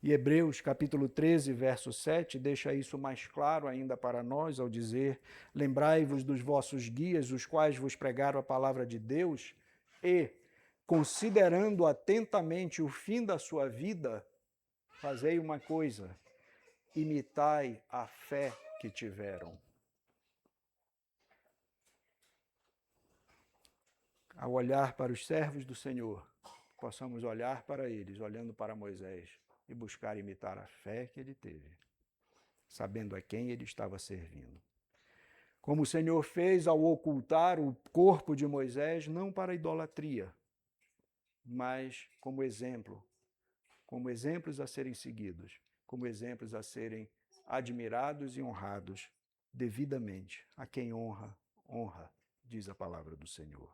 E Hebreus capítulo 13, verso 7, deixa isso mais claro ainda para nós ao dizer: lembrai-vos dos vossos guias, os quais vos pregaram a palavra de Deus, e, considerando atentamente o fim da sua vida, fazei uma coisa, imitai a fé que tiveram. Ao olhar para os servos do Senhor, possamos olhar para eles, olhando para Moisés, e buscar imitar a fé que ele teve, sabendo a quem ele estava servindo. Como o Senhor fez ao ocultar o corpo de Moisés, não para a idolatria, mas como exemplo, como exemplos a serem seguidos, como exemplos a serem admirados e honrados devidamente. A quem honra, honra, diz a palavra do Senhor.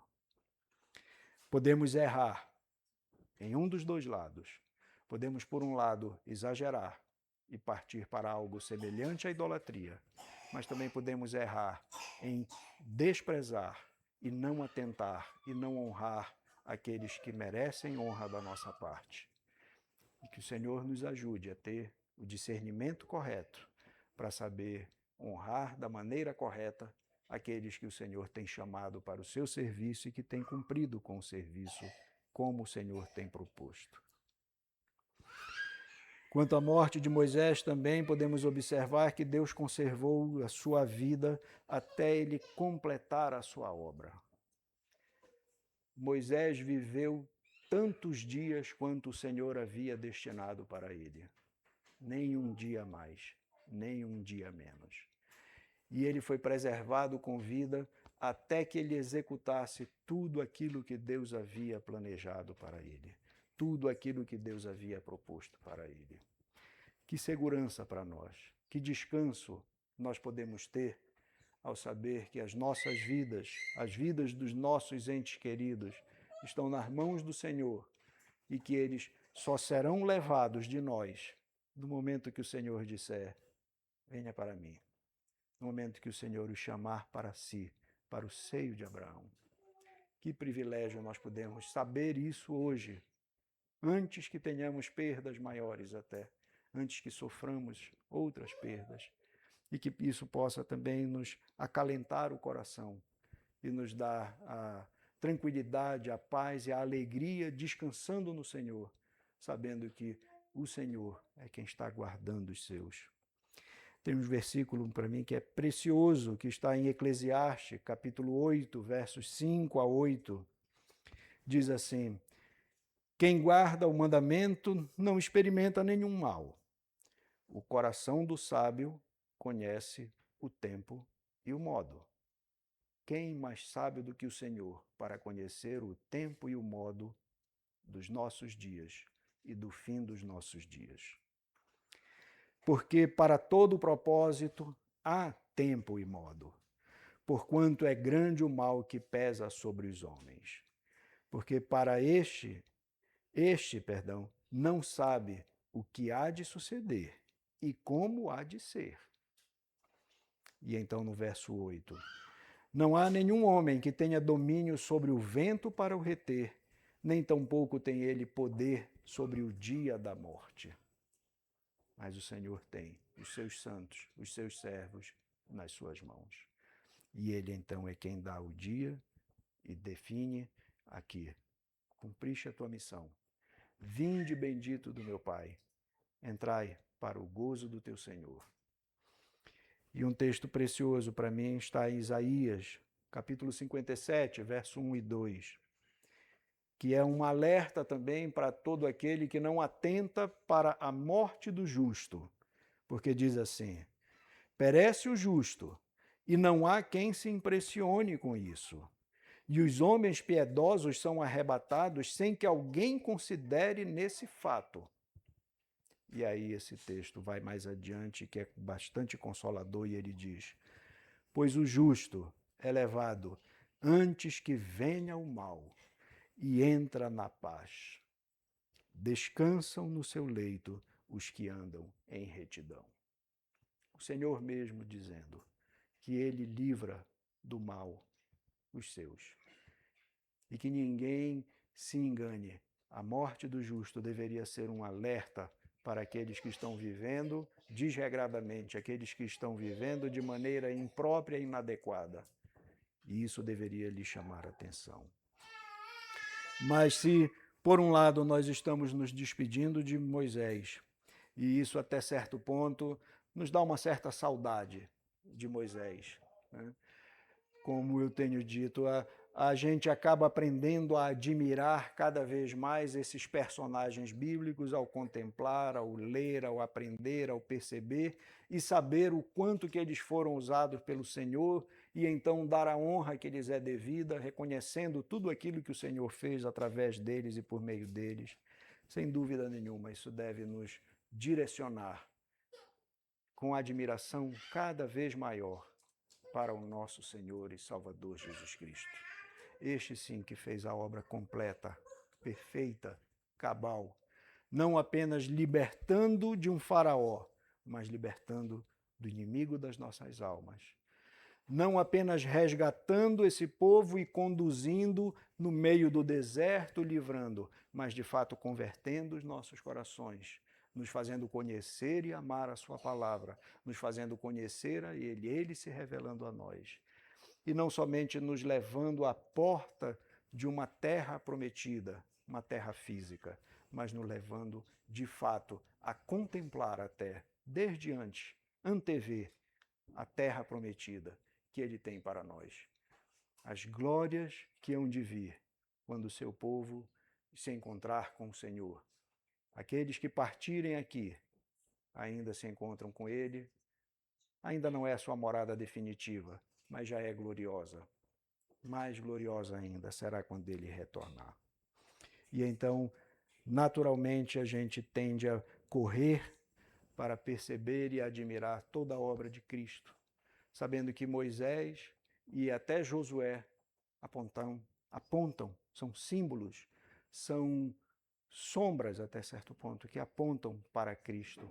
Podemos errar em um dos dois lados. Podemos, por um lado, exagerar e partir para algo semelhante à idolatria, mas também podemos errar em desprezar e não atentar e não honrar aqueles que merecem honra da nossa parte. E que o Senhor nos ajude a ter o discernimento correto para saber honrar da maneira correta aqueles que o Senhor tem chamado para o seu serviço e que tem cumprido com o serviço como o Senhor tem proposto. Quanto à morte de Moisés, também podemos observar que Deus conservou a sua vida até ele completar a sua obra. Moisés viveu tantos dias quanto o Senhor havia destinado para ele. Nem um dia mais, nem um dia menos. E ele foi preservado com vida até que ele executasse tudo aquilo que Deus havia planejado para ele, tudo aquilo que Deus havia proposto para ele. Que segurança para nós, que descanso nós podemos ter ao saber que as nossas vidas, as vidas dos nossos entes queridos, estão nas mãos do Senhor e que eles só serão levados de nós no momento que o Senhor disser: venha para mim. No momento que o Senhor os chamar para si, para o seio de Abraão. Que privilégio nós podemos saber isso hoje, antes que tenhamos perdas maiores até, antes que soframos outras perdas, e que isso possa também nos acalentar o coração e nos dar a tranquilidade, a paz e a alegria descansando no Senhor, sabendo que o Senhor é quem está guardando os seus. Tem um versículo para mim que é precioso, que está em Eclesiastes, capítulo 8, versos 5 a 8. Diz assim: quem guarda o mandamento não experimenta nenhum mal. O coração do sábio conhece o tempo e o modo. Quem mais sábio do que o Senhor para conhecer o tempo e o modo dos nossos dias e do fim dos nossos dias? Porque para todo propósito há tempo e modo, porquanto é grande o mal que pesa sobre os homens. Porque para este, não sabe o que há de suceder e como há de ser. E então no verso 8, não há nenhum homem que tenha domínio sobre o vento para o reter, nem tampouco tem ele poder sobre o dia da morte. Mas o Senhor tem os seus santos, os seus servos, nas suas mãos. E ele então é quem dá o dia e define aqui: cumpriste a tua missão. Vinde bendito do meu Pai, entrai para o gozo do teu Senhor. E um texto precioso para mim está em Isaías, capítulo 57, verso 1 e 2, que é um alerta também para todo aquele que não atenta para a morte do justo, porque diz assim: perece o justo, e não há quem se impressione com isso. E os homens piedosos são arrebatados sem que alguém considere nesse fato. E aí esse texto vai mais adiante, que é bastante consolador, e ele diz: pois o justo é levado antes que venha o mal, e entra na paz. Descansam no seu leito os que andam em retidão. O Senhor mesmo dizendo que ele livra do mal os seus. E que ninguém se engane. A morte do justo deveria ser um alerta para aqueles que estão vivendo desregradamente, aqueles que estão vivendo de maneira imprópria e inadequada. E isso deveria lhe chamar a atenção. Mas se, por um lado, nós estamos nos despedindo de Moisés, e isso até certo ponto nos dá uma certa saudade de Moisés, né? Como eu tenho dito, a gente acaba aprendendo a admirar cada vez mais esses personagens bíblicos ao contemplar, ao ler, ao aprender, ao perceber e saber o quanto que eles foram usados pelo Senhor e então dar a honra que lhes é devida, reconhecendo tudo aquilo que o Senhor fez através deles e por meio deles. Sem dúvida nenhuma, isso deve nos direcionar com admiração cada vez maior para o nosso Senhor e Salvador Jesus Cristo. Este sim que fez a obra completa, perfeita, cabal, não apenas libertando de um faraó, mas libertando do inimigo das nossas almas. Não apenas resgatando esse povo e conduzindo no meio do deserto, livrando, mas de fato convertendo os nossos corações, nos fazendo conhecer e amar a sua palavra, nos fazendo conhecer a ele se revelando a nós. E não somente nos levando à porta de uma terra prometida, uma terra física, mas nos levando, de fato, a contemplar até, desde antes, antever a terra prometida que ele tem para nós. As glórias que hão de vir quando o seu povo se encontrar com o Senhor. Aqueles que partirem aqui ainda se encontram com ele, ainda não é a sua morada definitiva, mas já é gloriosa. Mais gloriosa ainda será quando ele retornar. E então, naturalmente, a gente tende a correr para perceber e admirar toda a obra de Cristo, sabendo que Moisés e até Josué apontam, são símbolos, são sombras até certo ponto, que apontam para Cristo.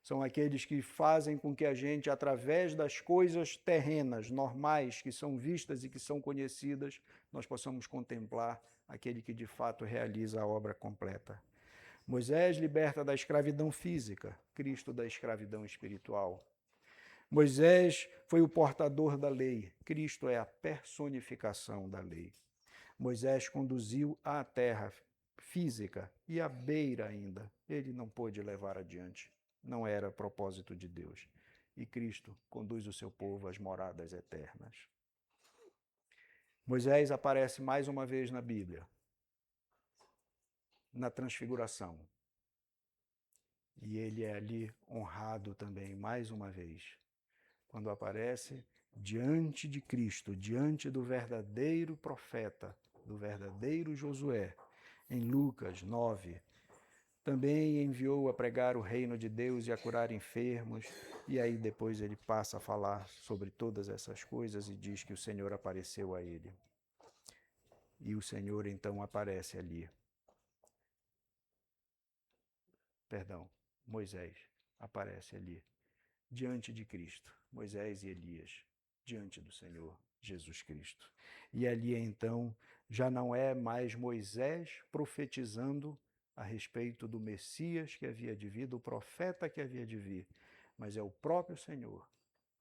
São aqueles que fazem com que a gente, através das coisas terrenas, normais, que são vistas e que são conhecidas, nós possamos contemplar aquele que de fato realiza a obra completa. Moisés liberta da escravidão física, Cristo da escravidão espiritual. Moisés foi o portador da lei, Cristo é a personificação da lei. Moisés conduziu à terra física e à beira ainda. Ele não pôde levar adiante. Não era propósito de Deus. E Cristo conduz o seu povo às moradas eternas. Moisés aparece mais uma vez na Bíblia, na Transfiguração. E ele é ali honrado também, mais uma vez, quando aparece diante de Cristo, diante do verdadeiro profeta, do verdadeiro Josué, em Lucas 9. Também enviou a pregar o reino de Deus e a curar enfermos, e aí depois ele passa a falar sobre todas essas coisas e diz que o Senhor apareceu a ele. E o Senhor então aparece ali. Moisés aparece ali, diante de Cristo, Moisés e Elias, diante do Senhor Jesus Cristo. E ali então já não é mais Moisés profetizando a respeito do Messias que havia de vir, do profeta que havia de vir, mas é o próprio Senhor,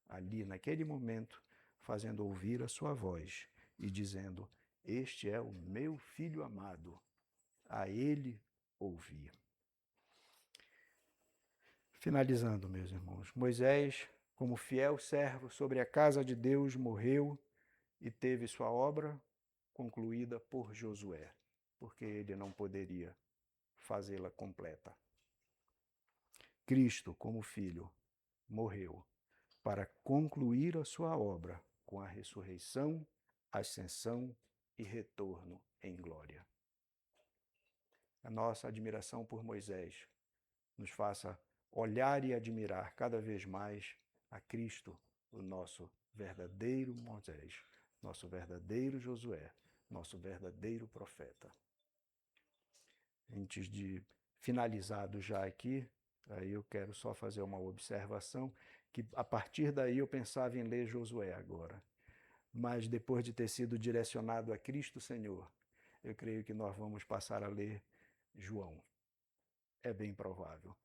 ali naquele momento, fazendo ouvir a sua voz e dizendo: este é o meu filho amado, a ele ouvi. Finalizando, meus irmãos, Moisés, como fiel servo sobre a casa de Deus, morreu e teve sua obra concluída por Josué, porque ele não poderia fazê-la completa. Cristo, como filho, morreu para concluir a sua obra com a ressurreição, ascensão e retorno em glória. A nossa admiração por Moisés nos faça olhar e admirar cada vez mais a Cristo, o nosso verdadeiro Moisés, nosso verdadeiro Josué, nosso verdadeiro profeta. Antes de finalizado já aqui, aí eu quero só fazer uma observação, que a partir daí eu pensava em ler Josué agora. Mas depois de ter sido direcionado a Cristo Senhor, eu creio que nós vamos passar a ler João. É bem provável.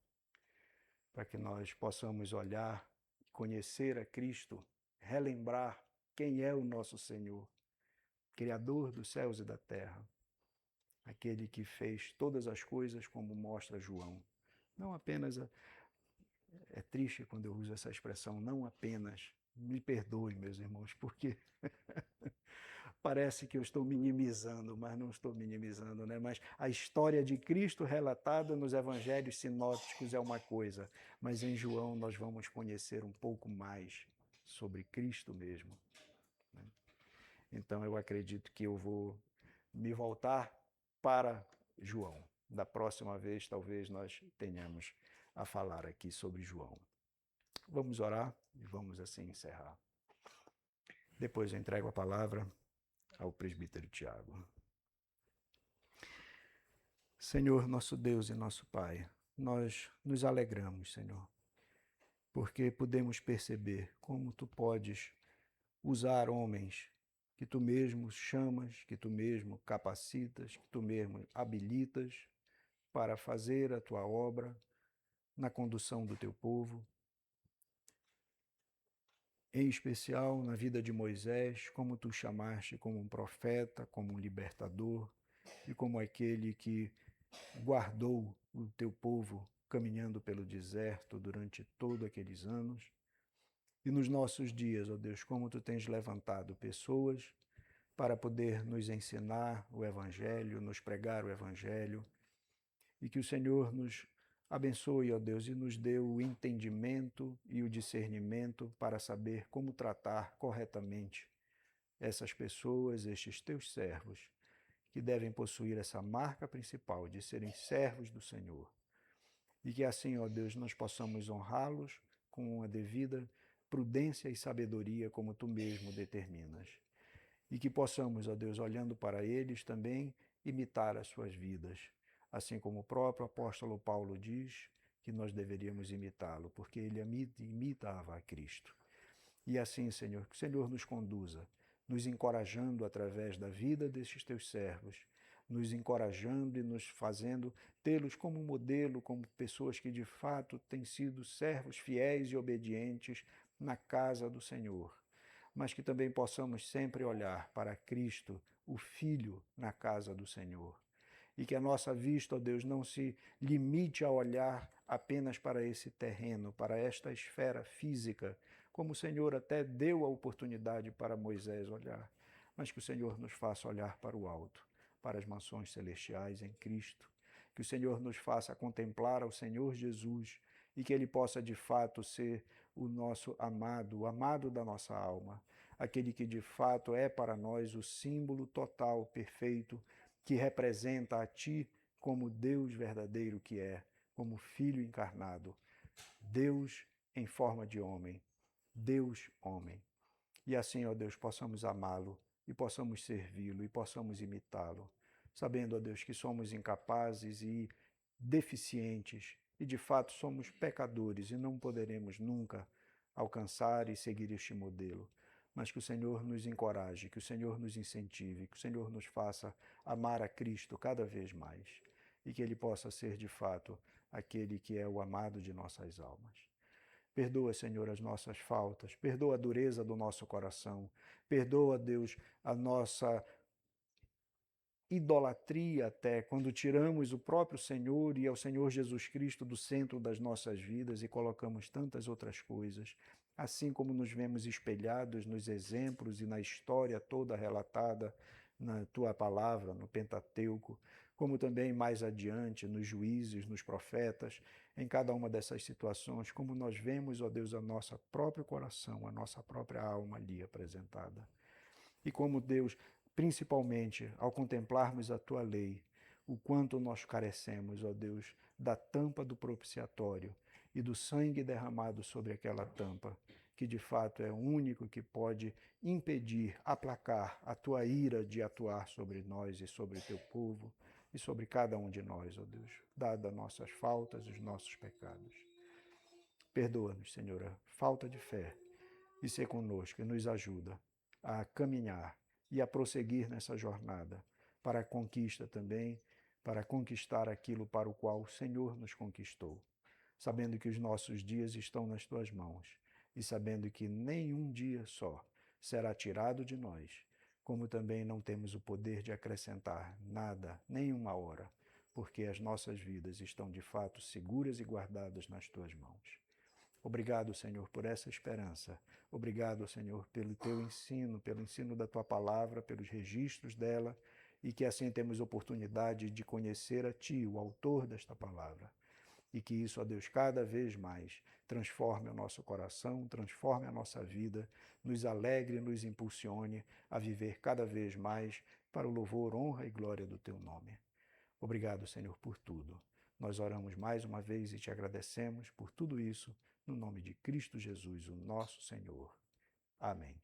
Para que nós possamos olhar, conhecer a Cristo, relembrar quem é o nosso Senhor, Criador dos céus e da terra, aquele que fez todas as coisas como mostra João. Não apenas, é triste quando eu uso essa expressão, não apenas, me perdoe, meus irmãos, porque parece que eu estou minimizando, mas não estou minimizando, né? Mas a história de Cristo relatada nos evangelhos sinópticos é uma coisa, mas em João nós vamos conhecer um pouco mais sobre Cristo mesmo, né? Então eu acredito que eu vou me voltar para João. Da próxima vez, talvez nós tenhamos a falar aqui sobre João. Vamos orar e vamos assim encerrar. Depois eu entrego a palavra ao presbítero Tiago. Senhor, nosso Deus e nosso Pai, nós nos alegramos, Senhor, porque podemos perceber como Tu podes usar homens que Tu mesmo chamas, que Tu mesmo capacitas, que Tu mesmo habilitas para fazer a Tua obra na condução do Teu povo, em especial na vida de Moisés, como Tu chamaste como um profeta, como um libertador e como aquele que guardou o Teu povo caminhando pelo deserto durante todos aqueles anos. E nos nossos dias, ó Deus, como Tu tens levantado pessoas para poder nos ensinar o Evangelho, nos pregar o Evangelho, e que o Senhor nos abençoe, ó Deus, e nos dê o entendimento e o discernimento para saber como tratar corretamente essas pessoas, estes Teus servos, que devem possuir essa marca principal de serem servos do Senhor. E que assim, ó Deus, nós possamos honrá-los com a devida prudência e sabedoria, como tu mesmo determinas. E que possamos, ó Deus, olhando para eles também, imitar as suas vidas, assim como o próprio apóstolo Paulo diz que nós deveríamos imitá-lo, porque ele imitava a Cristo. E assim, Senhor, que o Senhor nos conduza, nos encorajando através da vida destes teus servos, nos encorajando e nos fazendo tê-los como modelo, como pessoas que de fato têm sido servos fiéis e obedientes na casa do Senhor, mas que também possamos sempre olhar para Cristo, o Filho, na casa do Senhor. E que a nossa vista, ó Deus, não se limite a olhar apenas para esse terreno, para esta esfera física, como o Senhor até deu a oportunidade para Moisés olhar, mas que o Senhor nos faça olhar para o alto, para as mansões celestiais em Cristo. Que o Senhor nos faça contemplar ao Senhor Jesus e que Ele possa de fato ser o nosso amado, o amado da nossa alma, aquele que de fato é para nós o símbolo total, perfeito, que representa a Ti como Deus verdadeiro que é, como Filho encarnado, Deus em forma de homem, Deus homem. E assim, ó Deus, possamos amá-lo e possamos servi-lo e possamos imitá-lo, sabendo, ó Deus, que somos incapazes e deficientes e de fato somos pecadores e não poderemos nunca alcançar e seguir este modelo. Mas que o Senhor nos encoraje, que o Senhor nos incentive, que o Senhor nos faça amar a Cristo cada vez mais e que Ele possa ser de fato aquele que é o amado de nossas almas. Perdoa, Senhor, as nossas faltas, perdoa a dureza do nosso coração, perdoa, Deus, a nossa idolatria até, quando tiramos o próprio Senhor e ao Senhor Jesus Cristo do centro das nossas vidas e colocamos tantas outras coisas, assim como nos vemos espelhados nos exemplos e na história toda relatada na Tua Palavra, no Pentateuco, como também mais adiante nos juízes, nos profetas, em cada uma dessas situações, como nós vemos, ó Deus, a nosso próprio coração, a nossa própria alma ali apresentada. E como Deus, principalmente ao contemplarmos a Tua lei, o quanto nós carecemos, ó Deus, da tampa do propiciatório e do sangue derramado sobre aquela tampa, que de fato é o único que pode impedir, aplacar a Tua ira de atuar sobre nós e sobre o Teu povo e sobre cada um de nós, ó Deus, dada nossas faltas e os nossos pecados. Perdoa-nos, Senhor, a falta de fé e ser conosco e nos ajuda a caminhar e a prosseguir nessa jornada para a conquista também, para conquistar aquilo para o qual o Senhor nos conquistou, sabendo que os nossos dias estão nas Tuas mãos e sabendo que nenhum dia só será tirado de nós, como também não temos o poder de acrescentar nada, nenhuma hora, porque as nossas vidas estão de fato seguras e guardadas nas Tuas mãos. Obrigado, Senhor, por essa esperança. Obrigado, Senhor, pelo Teu ensino, pelo ensino da Tua palavra, pelos registros dela, e que assim temos oportunidade de conhecer a Ti, o autor desta palavra. E que isso, ó Deus, cada vez mais transforme o nosso coração, transforme a nossa vida, nos alegre, nos impulsione a viver cada vez mais para o louvor, honra e glória do Teu nome. Obrigado, Senhor, por tudo. Nós oramos mais uma vez e te agradecemos por tudo isso, no nome de Cristo Jesus, o nosso Senhor. Amém.